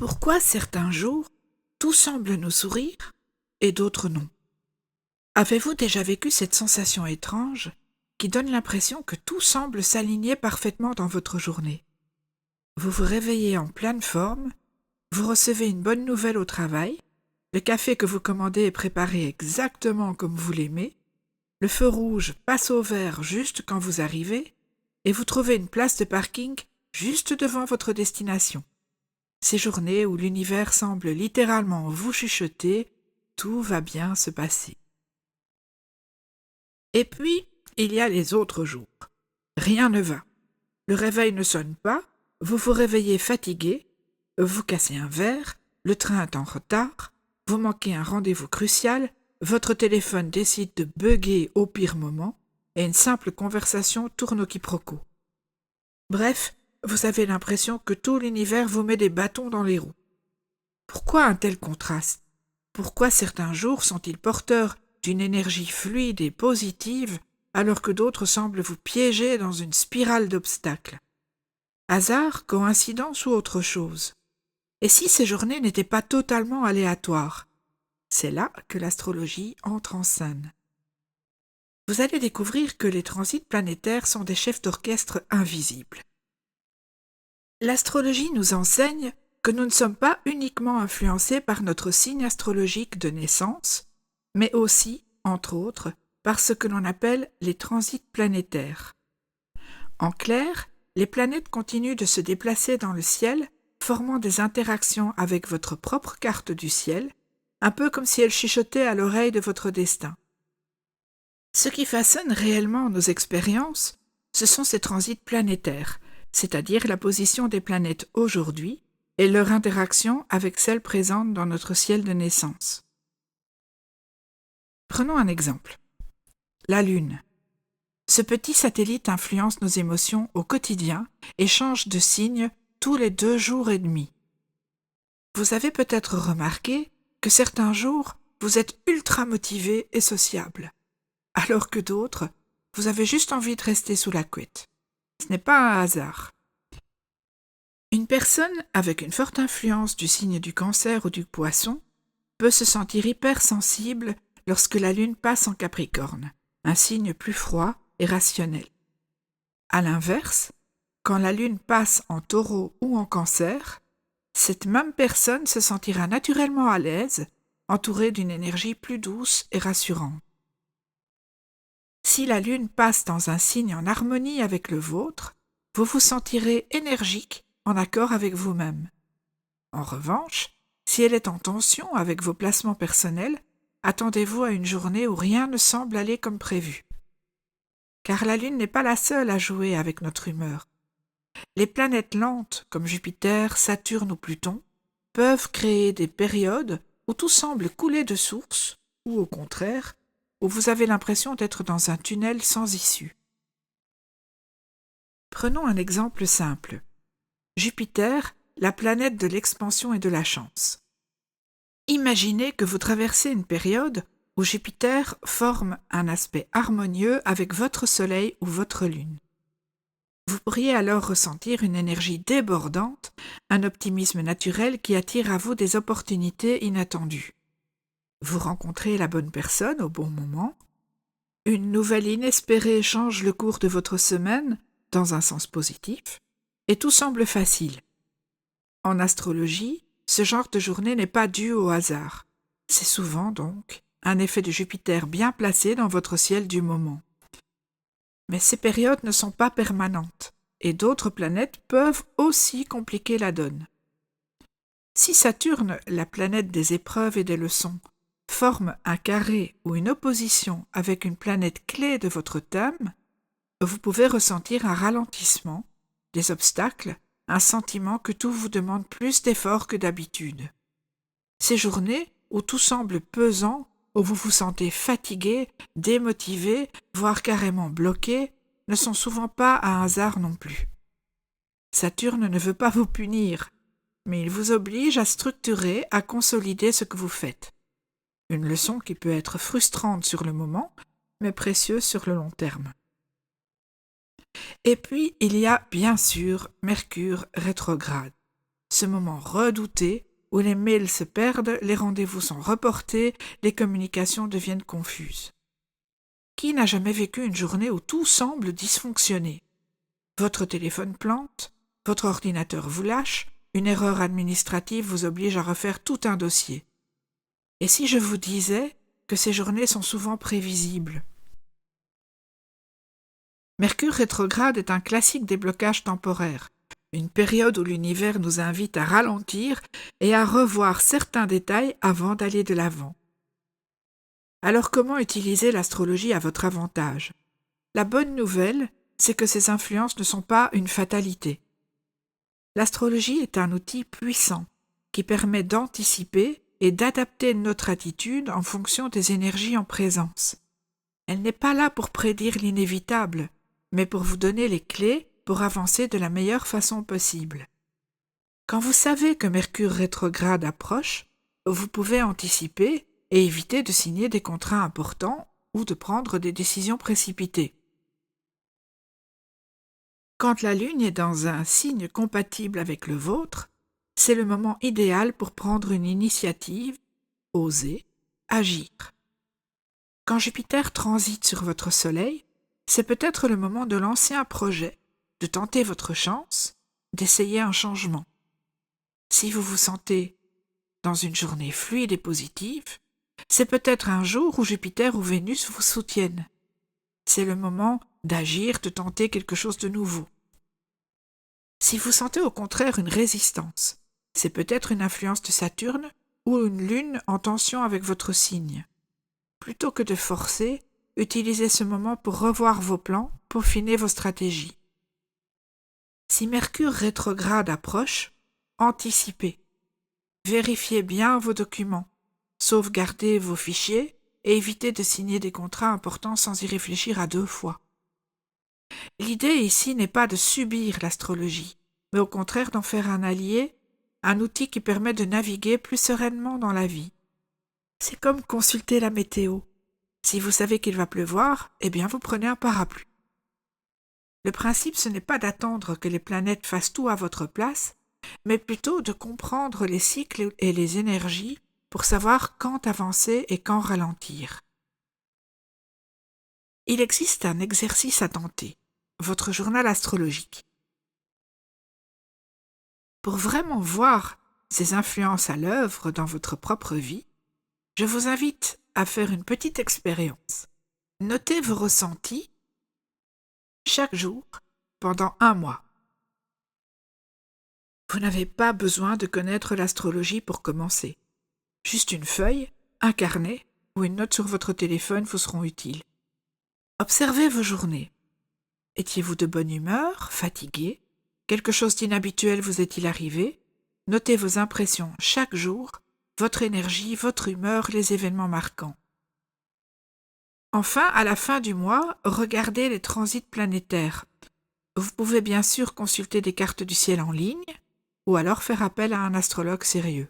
Pourquoi certains jours, tout semble nous sourire et d'autres non? Avez-vous déjà vécu cette sensation étrange qui donne l'impression que tout semble s'aligner parfaitement dans votre journée? Vous vous réveillez en pleine forme, vous recevez une bonne nouvelle au travail, le café que vous commandez est préparé exactement comme vous l'aimez, le feu rouge passe au vert juste quand vous arrivez, et vous trouvez une place de parking juste devant votre destination. Ces journées où l'univers semble littéralement vous chuchoter, tout va bien se passer. Et puis, il y a les autres jours. Rien ne va. Le réveil ne sonne pas, vous vous réveillez fatigué, vous cassez un verre, le train est en retard, vous manquez un rendez-vous crucial, votre téléphone décide de bugger au pire moment, et une simple conversation tourne au quiproquo. Bref, vous avez l'impression que tout l'univers vous met des bâtons dans les roues. Pourquoi un tel contraste? Pourquoi certains jours sont-ils porteurs d'une énergie fluide et positive alors que d'autres semblent vous piéger dans une spirale d'obstacles? Hasard, coïncidence ou autre chose? Et si ces journées n'étaient pas totalement aléatoires? C'est là que l'astrologie entre en scène. Vous allez découvrir que les transits planétaires sont des chefs d'orchestre invisibles. L'astrologie nous enseigne que nous ne sommes pas uniquement influencés par notre signe astrologique de naissance, mais aussi, entre autres, par ce que l'on appelle les transits planétaires. En clair, les planètes continuent de se déplacer dans le ciel, formant des interactions avec votre propre carte du ciel, un peu comme si elles chuchotaient à l'oreille de votre destin. Ce qui façonne réellement nos expériences, ce sont ces transits planétaires, c'est-à-dire la position des planètes aujourd'hui et leur interaction avec celles présentes dans notre ciel de naissance. Prenons un exemple. La Lune. Ce petit satellite influence nos émotions au quotidien et change de signe tous les 2 jours et demi. Vous avez peut-être remarqué que certains jours, vous êtes ultra motivé et sociable, alors que d'autres, vous avez juste envie de rester sous la couette. Ce n'est pas un hasard. Une personne avec une forte influence du signe du Cancer ou du Poisson peut se sentir hypersensible lorsque la Lune passe en Capricorne, un signe plus froid et rationnel. À l'inverse, quand la Lune passe en Taureau ou en Cancer, cette même personne se sentira naturellement à l'aise, entourée d'une énergie plus douce et rassurante. Si la Lune passe dans un signe en harmonie avec le vôtre, vous vous sentirez énergique, en accord avec vous-même. En revanche, si elle est en tension avec vos placements personnels, attendez-vous à une journée où rien ne semble aller comme prévu. Car la Lune n'est pas la seule à jouer avec notre humeur. Les planètes lentes, comme Jupiter, Saturne ou Pluton, peuvent créer des périodes où tout semble couler de source, ou au contraire, où vous avez l'impression d'être dans un tunnel sans issue. Prenons un exemple simple. Jupiter, la planète de l'expansion et de la chance. Imaginez que vous traversez une période où Jupiter forme un aspect harmonieux avec votre Soleil ou votre Lune. Vous pourriez alors ressentir une énergie débordante, un optimisme naturel qui attire à vous des opportunités inattendues. Vous rencontrez la bonne personne au bon moment. Une nouvelle inespérée change le cours de votre semaine dans un sens positif, et tout semble facile. En astrologie, ce genre de journée n'est pas dû au hasard. C'est souvent, donc, un effet de Jupiter bien placé dans votre ciel du moment. Mais ces périodes ne sont pas permanentes, et d'autres planètes peuvent aussi compliquer la donne. Si Saturne, la planète des épreuves et des leçons, forme un carré ou une opposition avec une planète clé de votre thème, vous pouvez ressentir un ralentissement, des obstacles, un sentiment que tout vous demande plus d'efforts que d'habitude. Ces journées où tout semble pesant, où vous vous sentez fatigué, démotivé, voire carrément bloqué, ne sont souvent pas un hasard non plus. Saturne ne veut pas vous punir, mais il vous oblige à structurer, à consolider ce que vous faites. Une leçon qui peut être frustrante sur le moment, mais précieuse sur le long terme. Et puis, il y a bien sûr Mercure rétrograde. ce moment redouté où les mails se perdent, les rendez-vous sont reportés, les communications deviennent confuses. Qui n'a jamais vécu une journée où tout semble dysfonctionner? Votre téléphone plante, votre ordinateur vous lâche, une erreur administrative vous oblige à refaire tout un dossier. Et si je vous disais que ces journées sont souvent prévisibles? Mercure rétrograde est un classique des blocages temporaires, une période où l'univers nous invite à ralentir et à revoir certains détails avant d'aller de l'avant. Alors comment utiliser l'astrologie à votre avantage? La bonne nouvelle, c'est que ces influences ne sont pas une fatalité. L'astrologie est un outil puissant qui permet d'anticiper et d'adapter notre attitude en fonction des énergies en présence. Elle n'est pas là pour prédire l'inévitable, mais pour vous donner les clés pour avancer de la meilleure façon possible. Quand vous savez que Mercure rétrograde approche, vous pouvez anticiper et éviter de signer des contrats importants ou de prendre des décisions précipitées. Quand la Lune est dans un signe compatible avec le vôtre, c'est le moment idéal pour prendre une initiative, oser, agir. Quand Jupiter transite sur votre Soleil, c'est peut-être le moment de lancer un projet, de tenter votre chance, d'essayer un changement. Si vous vous sentez dans une journée fluide et positive, c'est peut-être un jour où Jupiter ou Vénus vous soutiennent. C'est le moment d'agir, de tenter quelque chose de nouveau. Si vous sentez au contraire une résistance, c'est peut-être une influence de Saturne ou une lune en tension avec votre signe. Plutôt que de forcer, utilisez ce moment pour revoir vos plans, peaufiner vos stratégies. Si Mercure rétrograde approche, anticipez. Vérifiez bien vos documents, sauvegardez vos fichiers et évitez de signer des contrats importants sans y réfléchir à 2 fois. L'idée ici n'est pas de subir l'astrologie, mais au contraire d'en faire un allié, un outil qui permet de naviguer plus sereinement dans la vie. C'est comme consulter la météo. Si vous savez qu'il va pleuvoir, eh bien vous prenez un parapluie. Le principe, ce n'est pas d'attendre que les planètes fassent tout à votre place, mais plutôt de comprendre les cycles et les énergies pour savoir quand avancer et quand ralentir. Il existe un exercice à tenter, votre journal astrologique. Pour vraiment voir ces influences à l'œuvre dans votre propre vie, je vous invite à faire une petite expérience. Notez vos ressentis chaque jour pendant 1 mois. Vous n'avez pas besoin de connaître l'astrologie pour commencer. Juste une feuille, un carnet ou une note sur votre téléphone vous seront utiles. Observez vos journées. Étiez-vous de bonne humeur, fatigué? Quelque chose d'inhabituel vous est-il arrivé? Notez vos impressions chaque jour, votre énergie, votre humeur, les événements marquants. Enfin, à la fin du mois, regardez les transits planétaires. Vous pouvez bien sûr consulter des cartes du ciel en ligne ou alors faire appel à un astrologue sérieux.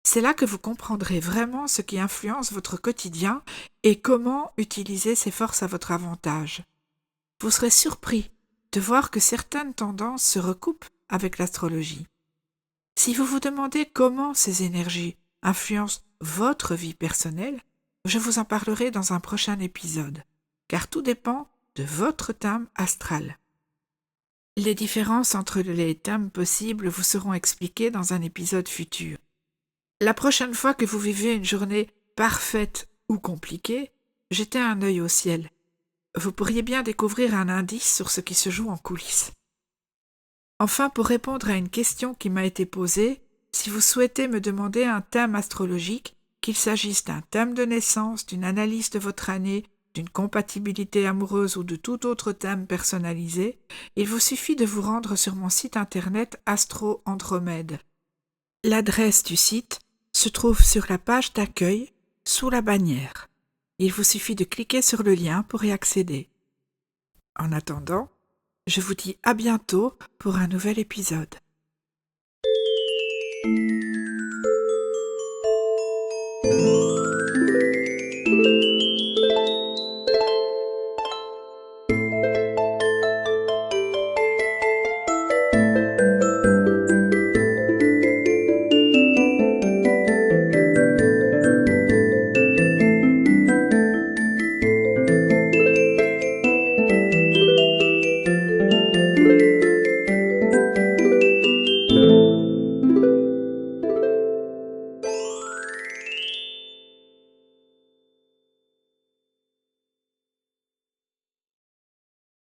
C'est là que vous comprendrez vraiment ce qui influence votre quotidien et comment utiliser ces forces à votre avantage. Vous serez surpris de voir que certaines tendances se recoupent avec l'astrologie. Si vous vous demandez comment ces énergies influencent votre vie personnelle, je vous en parlerai dans un prochain épisode, car tout dépend de votre thème astral. Les différences entre les thèmes possibles vous seront expliquées dans un épisode futur. La prochaine fois que vous vivez une journée parfaite ou compliquée, jetez un œil au ciel. Vous pourriez bien découvrir un indice sur ce qui se joue en coulisses. Enfin, pour répondre à une question qui m'a été posée, si vous souhaitez me demander un thème astrologique, qu'il s'agisse d'un thème de naissance, d'une analyse de votre année, d'une compatibilité amoureuse ou de tout autre thème personnalisé, il vous suffit de vous rendre sur mon site internet Astro Andromède. L'adresse du site se trouve sur la page d'accueil sous la bannière. Il vous suffit de cliquer sur le lien pour y accéder. En attendant, je vous dis à bientôt pour un nouvel épisode.